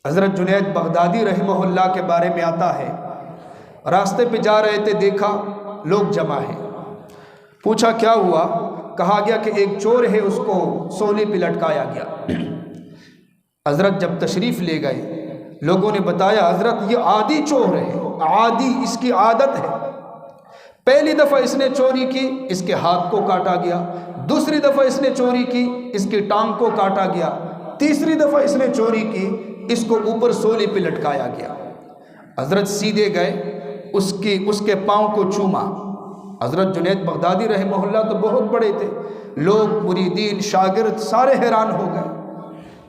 حضرت جنید بغدادی رحمہ اللہ کے بارے میں آتا ہے، راستے پہ جا رہے تھے، دیکھا لوگ جمع ہیں، پوچھا کیا ہوا؟ کہا گیا کہ ایک چور ہے، اس کو سولی پہ لٹکایا گیا۔ حضرت جب تشریف لے گئے، لوگوں نے بتایا حضرت یہ عادی چور ہے، عادی، اس کی عادت ہے، پہلی دفعہ اس نے چوری کی، اس کے ہاتھ کو کاٹا گیا، دوسری دفعہ اس نے چوری کی، اس کی ٹانگ کو کاٹا گیا، تیسری دفعہ اس نے چوری کی، اس کو اوپر سولی پہ لٹکایا گیا۔ حضرت سیدھے گئے، اس کے پاؤں کو چوما۔ حضرت جنید بغدادی رحمہ اللہ تو بہت بڑے تھے، لوگ مریدین شاگرد سارے حیران ہو گئے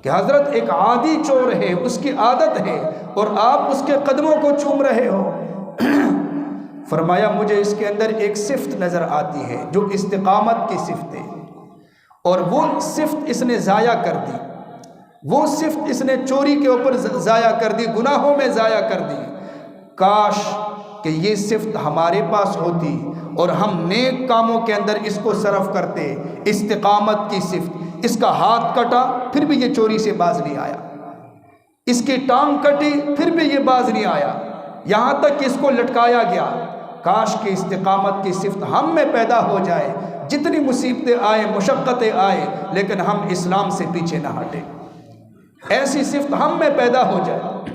کہ حضرت ایک عادی چور ہے، اس کی عادت ہے، اور آپ اس کے قدموں کو چوم رہے ہو۔ فرمایا مجھے اس کے اندر ایک صفت نظر آتی ہے جو استقامت کی صفت ہے، اور وہ صفت اس نے ضائع کر دی، وہ صفت اس نے چوری کے اوپر ضائع کر دی، گناہوں میں ضائع کر دی۔ کاش کہ یہ صفت ہمارے پاس ہوتی اور ہم نیک کاموں کے اندر اس کو صرف کرتے۔ استقامت کی صفت، اس کا ہاتھ کٹا پھر بھی یہ چوری سے باز نہیں آیا، اس کی ٹانگ کٹی پھر بھی یہ باز نہیں آیا، یہاں تک کہ اس کو لٹکایا گیا۔ کاش کہ استقامت کی صفت ہم میں پیدا ہو جائے، جتنی مصیبتیں آئے، مشقتیں آئے، لیکن ہم اسلام سے پیچھے نہ ہٹیں، ایسی صفت ہم میں پیدا ہو جائے۔